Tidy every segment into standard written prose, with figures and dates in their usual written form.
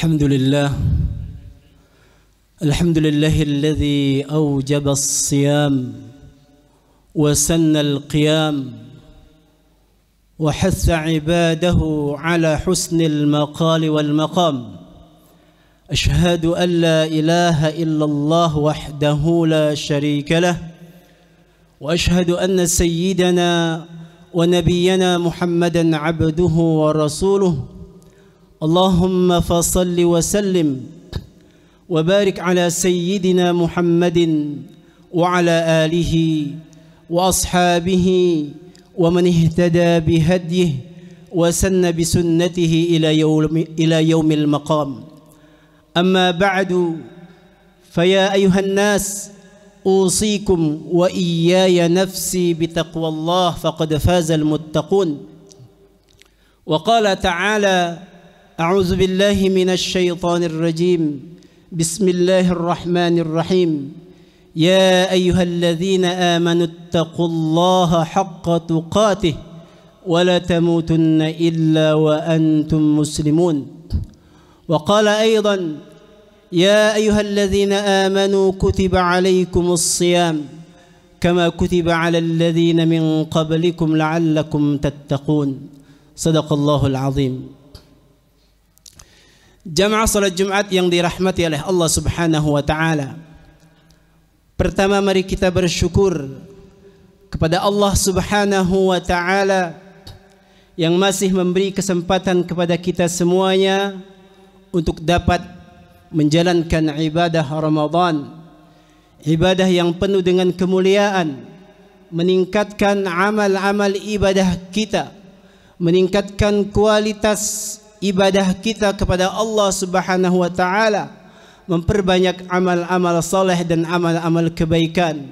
الحمد لله الذي أوجب الصيام وسن القيام وحث عباده على حسن المقال والمقام. أشهد أن لا إله إلا الله وحده لا شريك له، وأشهد أن سيدنا ونبينا محمدا عبده ورسوله. اللهم فصل وسلم وبارك على سيدنا محمد وعلى آله وأصحابه ومن اهتدى بهديه وسن بسنته إلى يوم المقام. أما بعد، فيا أيها الناس أوصيكم وإياي نفسي بتقوى الله فقد فاز المتقون. وقال تعالى: أعوذ بالله من الشيطان الرجيم، بسم الله الرحمن الرحيم. يا أيها الذين آمنوا اتقوا الله حق تقاته ولا تموتن إلا وأنتم مسلمون. وقال أيضا: يا أيها الذين آمنوا كتب عليكم الصيام كما كتب على الذين من قبلكم لعلكم تتقون. صدق الله العظيم. Jamaah salat Jumat yang dirahmati oleh Allah Subhanahu wa taala. Pertama, mari kita bersyukur kepada Allah Subhanahu wa taala yang masih memberi kesempatan kepada kita semuanya untuk dapat menjalankan ibadah Ramadan. Ibadah yang penuh dengan kemuliaan, meningkatkan amal-amal ibadah kita, meningkatkan kualitas ibadah kita kepada Allah Subhanahu wa taala, memperbanyak amal-amal saleh dan amal-amal kebaikan.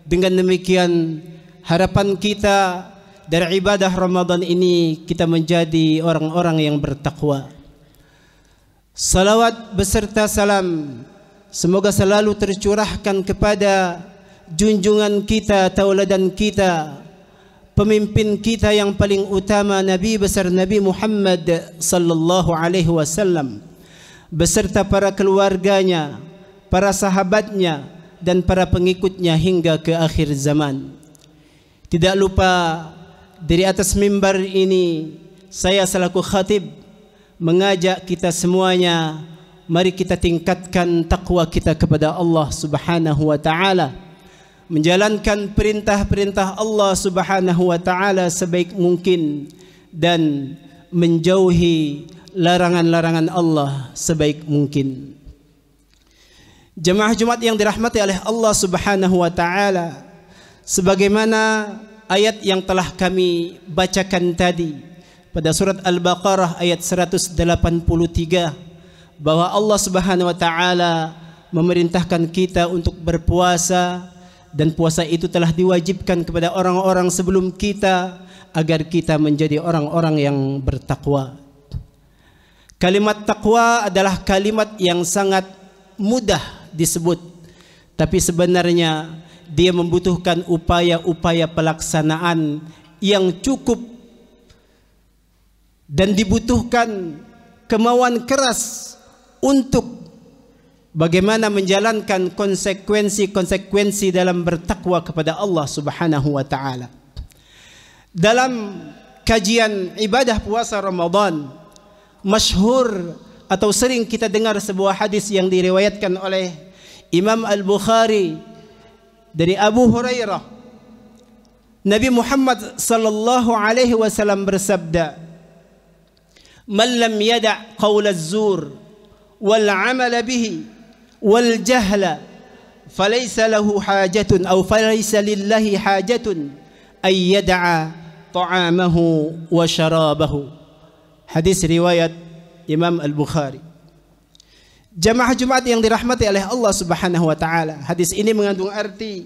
Dengan demikian, harapan kita dari ibadah Ramadan ini kita menjadi orang-orang yang bertakwa. Salawat beserta salam semoga selalu tercurahkan kepada junjungan kita, tauladan kita, pemimpin kita yang paling utama, Nabi besar Nabi Muhammad sallallahu alaihi wasallam, beserta para keluarganya, para sahabatnya dan para pengikutnya hingga ke akhir zaman. Tidak lupa, dari atas mimbar ini saya selaku khatib mengajak kita semuanya, mari kita tingkatkan takwa kita kepada Allah Subhanahu wa taala, menjalankan perintah-perintah Allah Subhanahu wa taala sebaik mungkin dan menjauhi larangan-larangan Allah sebaik mungkin. Jemaah Jumat yang dirahmati oleh Allah Subhanahu wa taala, sebagaimana ayat yang telah kami bacakan tadi pada surat Al-Baqarah ayat 183, bahwa Allah Subhanahu wa taala memerintahkan kita untuk berpuasa, dan puasa itu telah diwajibkan kepada orang-orang sebelum kita agar kita menjadi orang-orang yang bertakwa. Kalimat takwa adalah kalimat yang sangat mudah disebut, tapi sebenarnya dia membutuhkan upaya-upaya pelaksanaan yang cukup dan dibutuhkan kemauan keras untuk bagaimana menjalankan konsekuensi-konsekuensi dalam bertakwa kepada Allah Subhanahu wa taala. Dalam kajian ibadah puasa Ramadan, masyhur atau sering kita dengar sebuah hadis yang diriwayatkan oleh Imam Al-Bukhari dari Abu Hurairah. Nabi Muhammad sallallahu alaihi wasallam bersabda, "Man lam yada' qaul az-zur wal 'amal bihi wal jahla falaysa lahu hajatun aw falaysa lillahi hajatun ay yad'a ta'amahu wa syarabahu." Hadis riwayat Imam Al-Bukhari. Jamaah Jumat yang dirahmati oleh Allah Subhanahu wa taala, hadis ini mengandung arti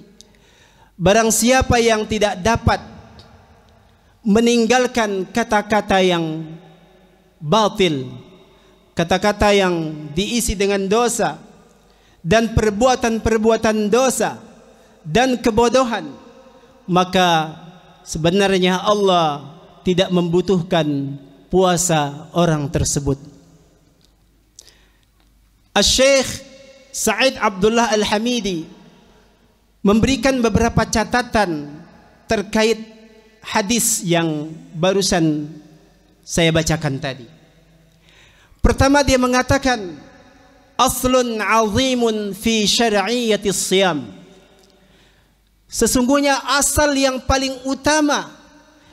barang siapa yang tidak dapat meninggalkan kata-kata yang batil, kata-kata yang diisi dengan dosa dan perbuatan-perbuatan dosa dan kebodohan, maka sebenarnya Allah tidak membutuhkan puasa orang tersebut. Syekh Said Abdullah Al-Hamidi memberikan beberapa catatan terkait hadis yang barusan saya bacakan tadi. Pertama, dia mengatakan aslun azimun fi syar'iyyatis siyam. Sesungguhnya asal yang paling utama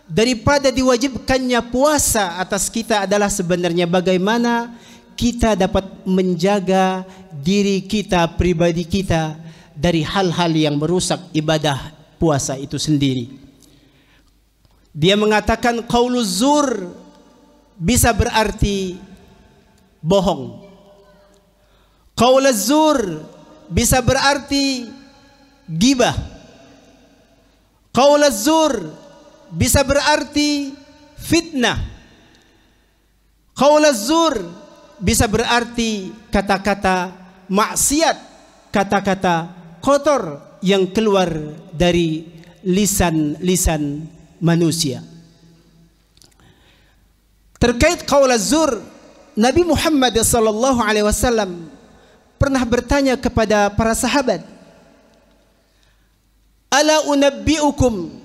daripada diwajibkannya puasa atas kita adalah sebenarnya bagaimana kita dapat menjaga diri kita, pribadi kita dari hal-hal yang merusak ibadah puasa itu sendiri. Dia mengatakan qauluz zur bisa berarti bohong. Qauluz zur bisa berarti gibah. Qauluz zur bisa berarti fitnah. Qauluz zur bisa berarti kata-kata maksiat, kata-kata kotor yang keluar dari lisan-lisan manusia. Terkait qauluz zur, Nabi Muhammad sallallahu alaihi wasallam pernah bertanya kepada para sahabat, "Ala unabbiukum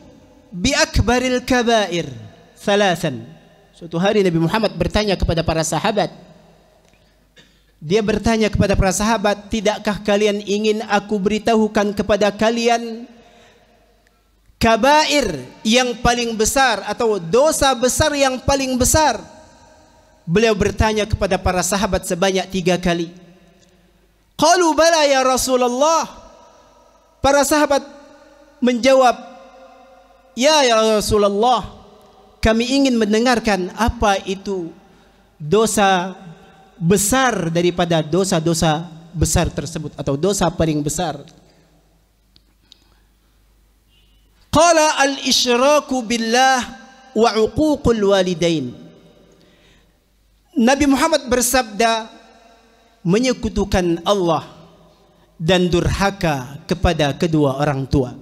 bi akbaril kabair thalathan." Suatu hari Nabi Muhammad bertanya kepada para sahabat. Dia bertanya kepada para sahabat, "Tidakkah kalian ingin aku beritahukan kepada kalian kabair yang paling besar atau dosa besar yang paling besar?" Beliau bertanya kepada para sahabat sebanyak 3 kali. Qalu bala ya Rasulullah. Para sahabat menjawab, ya Rasulullah, kami ingin mendengarkan apa itu dosa besar daripada dosa-dosa besar tersebut atau dosa paling besar. Qala al-isyraku billah wa uququl walidain. Nabi Muhammad bersabda, menyekutukan Allah dan durhaka kepada kedua orang tua.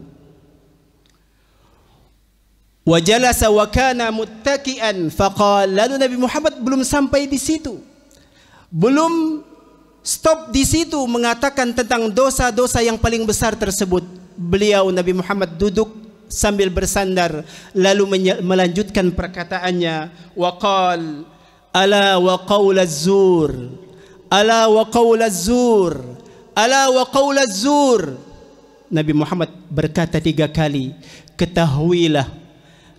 Wa jalasa wa kana muttaki'an faqala. Lalu Nabi Muhammad belum sampai di situ, belum stop di situ mengatakan tentang dosa-dosa yang paling besar tersebut. Beliau Nabi Muhammad duduk sambil bersandar lalu melanjutkan perkataannya, waqal ala wa qaulaz zur, ala wa qaulaz zur, ala wa qaulaz zur. Nabi Muhammad berkata 3 kali, ketahuilah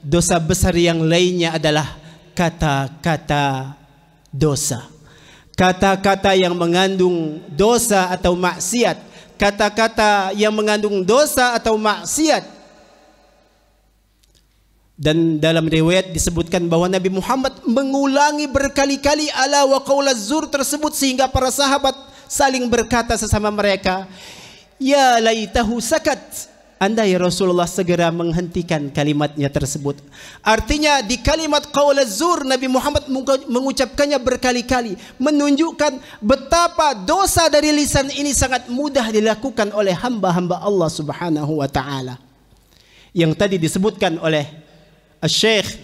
dosa besar yang lainnya adalah kata-kata dosa, kata-kata yang mengandung dosa atau maksiat, kata-kata yang mengandung dosa atau maksiat. Dan dalam riwayat disebutkan bahwa Nabi Muhammad mengulangi berkali-kali ala wa qaulaz zur tersebut sehingga para sahabat saling berkata sesama mereka, ya laitahu sakat. Andai Rasulullah segera menghentikan kalimatnya tersebut. Artinya di kalimat qaulaz zur Nabi Muhammad mengucapkannya berkali-kali, menunjukkan betapa dosa dari lisan ini sangat mudah dilakukan oleh hamba-hamba Allah Subhanahu wa taala. Yang tadi disebutkan oleh Syekh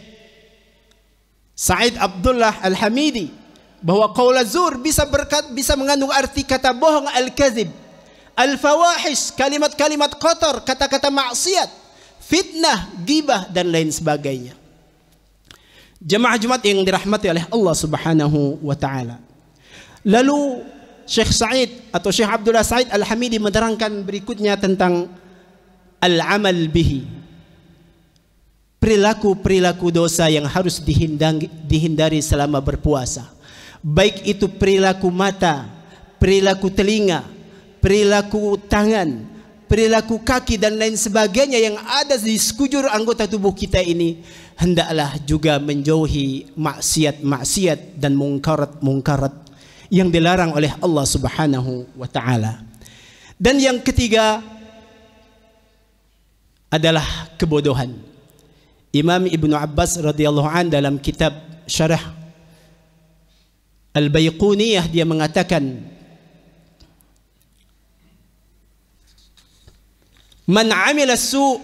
Said Abdullah Al-Hamidi bahwa qaulaz zur bisa mengandung arti kata bohong, al-kadzib, al-fawahish, kalimat-kalimat kotor, kata-kata maksiat, fitnah, ghibah dan lain sebagainya. Jemaah Jumat yang dirahmati oleh Allah Subhanahu wa taala. Lalu Syekh Said atau Syekh Abdullah Said Al-Hamidi menerangkan berikutnya tentang al-amal bihi. Perilaku-perilaku dosa yang harus dihindari selama berpuasa. Baik itu perilaku mata, perilaku telinga, perilaku tangan, perilaku kaki dan lain sebagainya yang ada di sekujur anggota tubuh kita ini, hendaklah juga menjauhi maksiat-maksiat dan mungkarat-mungkarat yang dilarang oleh Allah Subhanahu wa taala. Dan yang ketiga adalah kebodohan. Imam Ibnu Abbas radhiyallahu an dalam kitab Syarah Al-Baiquniyah dia mengatakan, man amila su'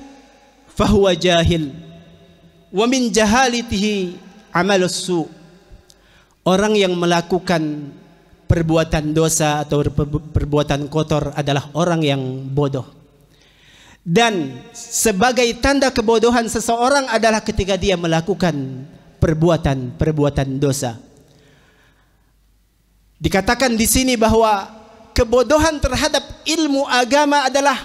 fahuwa jahil wa min jahalatihi amalus su'. Orang yang melakukan perbuatan dosa atau perbuatan kotor adalah orang yang bodoh. Dan sebagai tanda kebodohan seseorang adalah ketika dia melakukan perbuatan dosa. Dikatakan di sini bahwa kebodohan terhadap ilmu agama adalah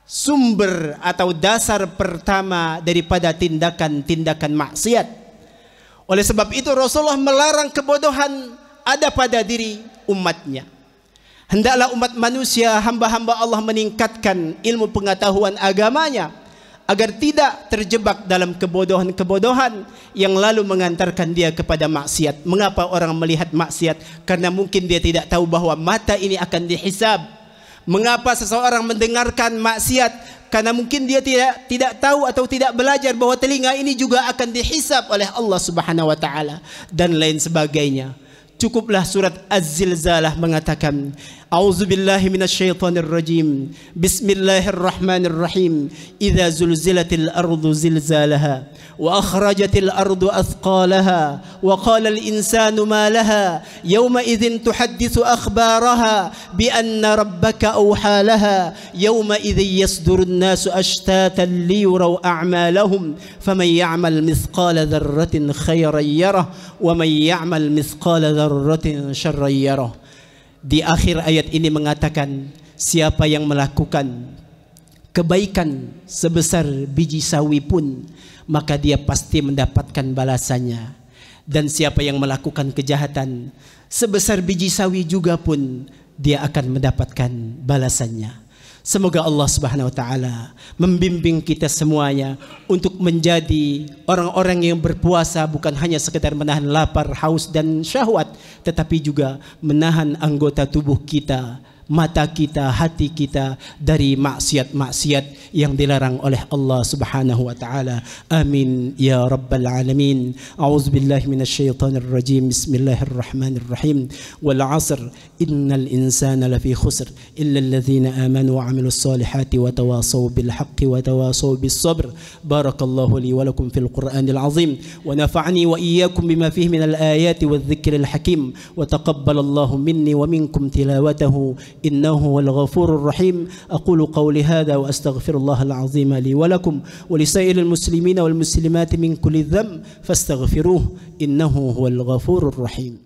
sumber atau dasar pertama daripada tindakan-tindakan maksiat. Oleh sebab itu Rasulullah melarang kebodohan ada pada diri umatnya. Hendaklah umat manusia, hamba-hamba Allah meningkatkan ilmu pengetahuan agamanya agar tidak terjebak dalam kebodohan-kebodohan yang lalu mengantarkan dia kepada maksiat. Mengapa orang melihat maksiat? Karena mungkin dia tidak tahu bahwa mata ini akan dihisab. Mengapa seseorang mendengarkan maksiat? Karena mungkin dia tidak tahu atau tidak belajar bahwa telinga ini juga akan dihisab oleh Allah Subhanahu wa taala dan lain sebagainya. Cukuplah surat Az-Zilzalah mengatakan, A'udzubillahi minasyaitonir rajim. Bismillahirrahmanirrahim. Idza zulzilatil ardu zilzalaha wa akhrajatil ardu athqalaha wa qala al insanu ma laha yawma idzin tuhadditsu akhbaraha bi anna rabbaka awha laha yawma idzin yasdurun nasu ashtatan liyuraw a'malahum faman ya'mal mithqala dzarratin khayran yarah wa man ya'mal mithqala dzarratin syarran yarah. Di akhir ayat ini mengatakan, siapa yang melakukan kebaikan sebesar biji sawi pun, maka dia pasti mendapatkan balasannya. Dan siapa yang melakukan kejahatan sebesar biji sawi juga pun, dia akan mendapatkan balasannya. Semoga Allah Subhanahu wa taala membimbing kita semuanya untuk menjadi orang-orang yang berpuasa bukan hanya sekedar menahan lapar, haus dan syahwat, tetapi juga menahan anggota tubuh kita, mata kita, hati kita dari maksiat-maksiat yang dilarang oleh Allah Subhanahu wa taala. Amin ya rabbal alamin. A'udzubillahi minasyaitonir rajim. Bismillahirrahmanirrahim. Wal 'asr innal insana lafi khusr illa alladhina amanu wa 'amilus solihati wa tawasaw bil haqqi wa tawasaw bis sabr. Barakallahu li wa lakum fil Qur'anil 'azim wa nafa'ani wa iyyakum bima fihi minal ayati wadh-dhikril hakim wa taqabbalallahu minni wa minkum tilawatahu إنه هو الغفور الرحيم. أقول قولي هذا وأستغفر الله العظيم لي ولكم ولسائر المسلمين والمسلمات من كل ذنب فاستغفروه إنه هو الغفور الرحيم.